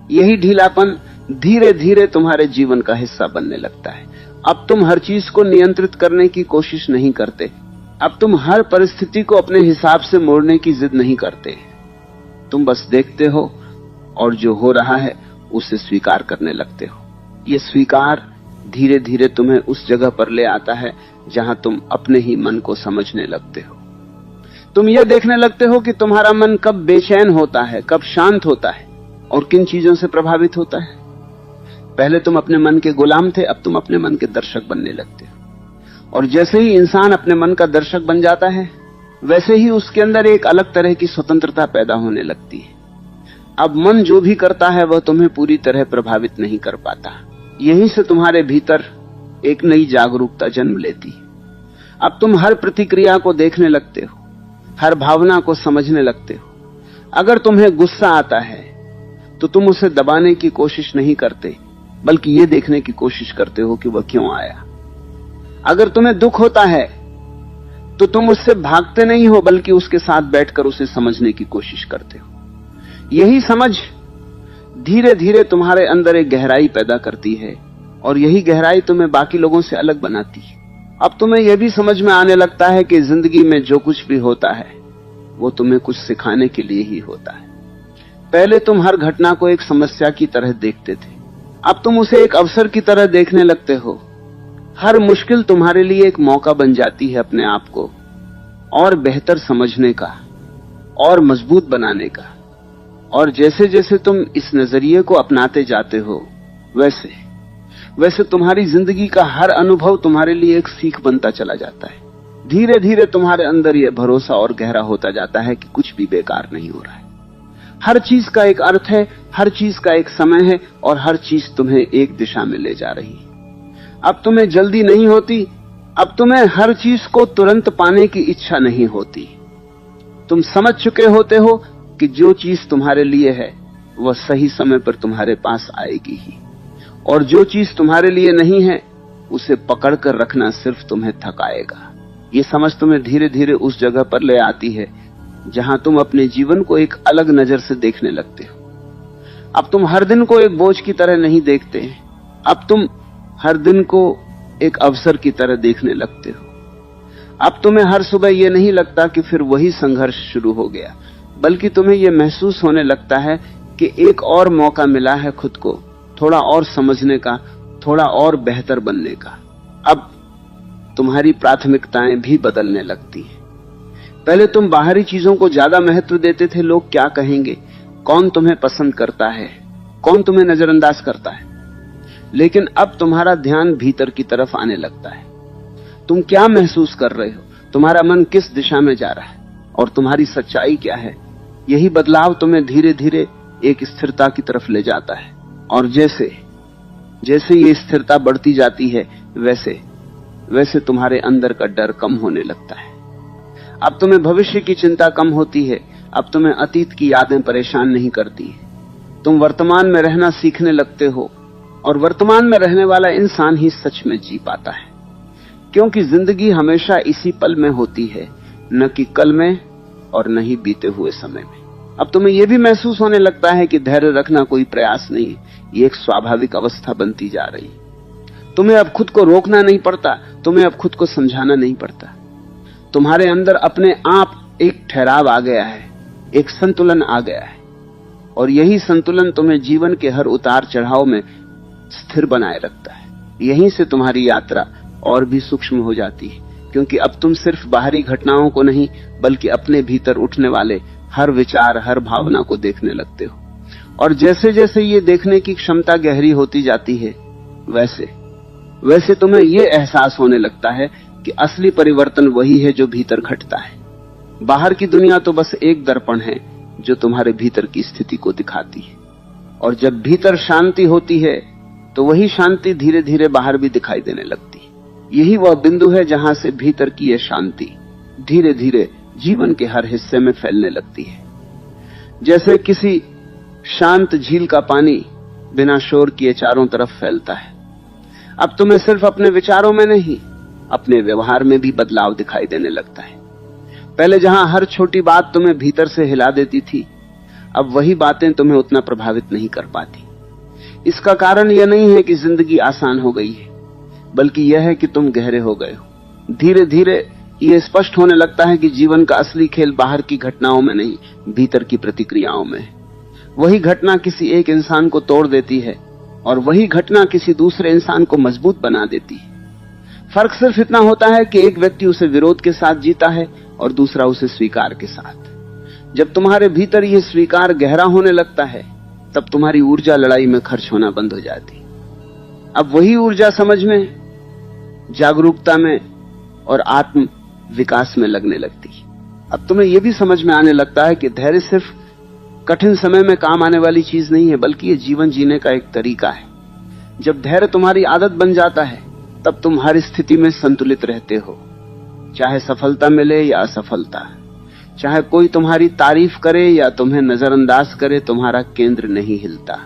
यही ढीलापन धीरे धीरे तुम्हारे जीवन का हिस्सा बनने लगता है। अब तुम हर चीज को नियंत्रित करने की कोशिश नहीं करते। अब तुम हर परिस्थिति को अपने हिसाब से मोड़ने की जिद नहीं करते। तुम बस देखते हो और जो हो रहा है उसे स्वीकार करने लगते हो। ये स्वीकार धीरे धीरे तुम्हें उस जगह पर ले आता है जहां तुम अपने ही मन को समझने लगते हो। तुम यह देखने लगते हो कि तुम्हारा मन कब बेचैन होता है, कब शांत होता है और किन चीजों से प्रभावित होता है। पहले तुम अपने मन के गुलाम थे, अब तुम अपने मन के दर्शक बनने लगते हो। और जैसे ही इंसान अपने मन का दर्शक बन जाता है, वैसे ही उसके अंदर एक अलग तरह की स्वतंत्रता पैदा होने लगती है। अब मन जो भी करता है वह तुम्हें पूरी तरह प्रभावित नहीं कर पाता। यहीं से तुम्हारे भीतर एक नई जागरूकता जन्म लेती है। अब तुम हर प्रतिक्रिया को देखने लगते हो, हर भावना को समझने लगते हो। अगर तुम्हें गुस्सा आता है तो तुम उसे दबाने की कोशिश नहीं करते, बल्कि ये देखने की कोशिश करते हो कि वह क्यों आया। अगर तुम्हें दुख होता है तो तुम उससे भागते नहीं हो, बल्कि उसके साथ बैठकर उसे समझने की कोशिश करते हो। यही समझ धीरे धीरे तुम्हारे अंदर एक गहराई पैदा करती है और यही गहराई तुम्हें बाकी लोगों से अलग बनाती है। अब तुम्हें यह भी समझ में आने लगता है कि जिंदगी में जो कुछ भी होता है वो तुम्हें कुछ सिखाने के लिए ही होता है। पहले तुम हर घटना को एक समस्या की तरह देखते थे, अब तुम उसे एक अवसर की तरह देखने लगते हो। हर मुश्किल तुम्हारे लिए एक मौका बन जाती है अपने आप को और बेहतर समझने का और मजबूत बनाने का। और जैसे जैसे तुम इस नजरिए को अपनाते जाते हो, वैसे वैसे तुम्हारी जिंदगी का हर अनुभव तुम्हारे लिए एक सीख बनता चला जाता है। धीरे धीरे तुम्हारे अंदर यह भरोसा और गहरा होता जाता है कि कुछ भी बेकार नहीं हो रहा है। हर चीज का एक अर्थ है, हर चीज का एक समय है और हर चीज तुम्हें एक दिशा में ले जा रही है। अब तुम्हें जल्दी नहीं होती, अब तुम्हें हर चीज को तुरंत पाने की इच्छा नहीं होती। तुम समझ चुके होते हो कि जो चीज तुम्हारे लिए है वह सही समय पर तुम्हारे पास आएगी ही, और जो चीज तुम्हारे लिए नहीं है उसे पकड़कर रखना सिर्फ तुम्हें थकाएगा। ये समझ तुम्हें धीरे धीरे उस जगह पर ले आती है जहां तुम अपने जीवन को एक अलग नजर से देखने लगते हो। अब तुम हर दिन को एक बोझ की तरह नहीं देखते, अब तुम हर दिन को एक अवसर की तरह देखने लगते हो। अब तुम्हें हर सुबह यह नहीं लगता कि फिर वही संघर्ष शुरू हो गया, बल्कि तुम्हें यह महसूस होने लगता है कि एक और मौका मिला है खुद को थोड़ा और समझने का, थोड़ा और बेहतर बनने का। अब तुम्हारी प्राथमिकताएं भी बदलने लगती हैं। पहले तुम बाहरी चीजों को ज्यादा महत्व देते थे, लोग क्या कहेंगे, कौन तुम्हें पसंद करता है, कौन तुम्हें नजरअंदाज करता है। लेकिन अब तुम्हारा ध्यान भीतर की तरफ आने लगता है। तुम क्या महसूस कर रहे हो, तुम्हारा मन किस दिशा में जा रहा है और तुम्हारी सच्चाई क्या है। यही बदलाव तुम्हें धीरे धीरे एक स्थिरता की तरफ ले जाता है। और जैसे जैसे ये स्थिरता बढ़ती जाती है, वैसे वैसे तुम्हारे अंदर का डर कम होने लगता है। अब तुम्हें भविष्य की चिंता कम होती है, अब तुम्हें अतीत की यादें परेशान नहीं करती। तुम वर्तमान में रहना सीखने लगते हो, और वर्तमान में रहने वाला इंसान ही सच में जी पाता है, क्योंकि जिंदगी हमेशा इसी पल में होती है, न कि कल में और न ही बीते हुए समय में। अब तुम्हें यह भी महसूस होने लगता है कि धैर्य रखना कोई प्रयास नहीं, ये एक स्वाभाविक अवस्था बनती जा रही। तुम्हें अब खुद को रोकना नहीं पड़ता, तुम्हें अब खुद को समझाना नहीं पड़ता। तुम्हारे अंदर अपने आप एक ठहराव आ गया है, एक संतुलन आ गया है, और यही संतुलन तुम्हें जीवन के हर उतार चढ़ाव में स्थिर बनाए रखता है। यहीं से तुम्हारी यात्रा और भी सूक्ष्म हो जाती है, क्योंकि अब तुम सिर्फ बाहरी घटनाओं को नहीं, बल्कि अपने भीतर उठने वाले हर विचार, हर भावना को देखने लगते हो। और जैसे जैसे ये देखने की क्षमता गहरी होती जाती है, वैसे वैसे तुम्हें ये एहसास होने लगता है कि असली परिवर्तन वही है जो भीतर घटता है। बाहर की दुनिया तो बस एक दर्पण है जो तुम्हारे भीतर की स्थिति को दिखाती है, और जब भीतर शांति होती है तो वही शांति धीरे धीरे बाहर भी दिखाई देने लगती है। यही वह बिंदु है जहां से भीतर की यह शांति धीरे धीरे जीवन के हर हिस्से में फैलने लगती है। जैसे किसी शांत झील का पानी बिना शोर किए चारों तरफ फैलता है। अब तुम्हें सिर्फ अपने विचारों में नहीं, अपने व्यवहार में भी बदलाव दिखाई देने लगता है। पहले जहां हर छोटी बात तुम्हें भीतर से हिला देती थी, अब वही बातें तुम्हें उतना प्रभावित नहीं कर पाती। इसका कारण यह नहीं है कि जिंदगी आसान हो गई है, बल्कि यह है कि तुम गहरे हो गए हो। धीरे धीरे यह स्पष्ट होने लगता है कि जीवन का असली खेल बाहर की घटनाओं में नहीं, भीतर की प्रतिक्रियाओं में है। वही घटना किसी एक इंसान को तोड़ देती है और वही घटना किसी दूसरे इंसान को मजबूत बना देती है। फर्क सिर्फ इतना होता है कि एक व्यक्ति उसे विरोध के साथ जीता है और दूसरा उसे स्वीकार के साथ। जब तुम्हारे भीतर यह स्वीकार गहरा होने लगता है, तब तुम्हारी ऊर्जा लड़ाई में खर्च होना बंद हो जाती। अब वही ऊर्जा समझ में, जागरूकता में और आत्म विकास में लगने लगती। अब तुम्हें यह भी समझ में आने लगता है कि धैर्य सिर्फ कठिन समय में काम आने वाली चीज नहीं है, बल्कि यह जीवन जीने का एक तरीका है। जब धैर्य तुम्हारी आदत बन जाता है, तब तुम हर स्थिति में संतुलित रहते हो, चाहे सफलता मिले या असफलता, चाहे कोई तुम्हारी तारीफ करे या तुम्हें नजरअंदाज करे, तुम्हारा केंद्र नहीं हिलता।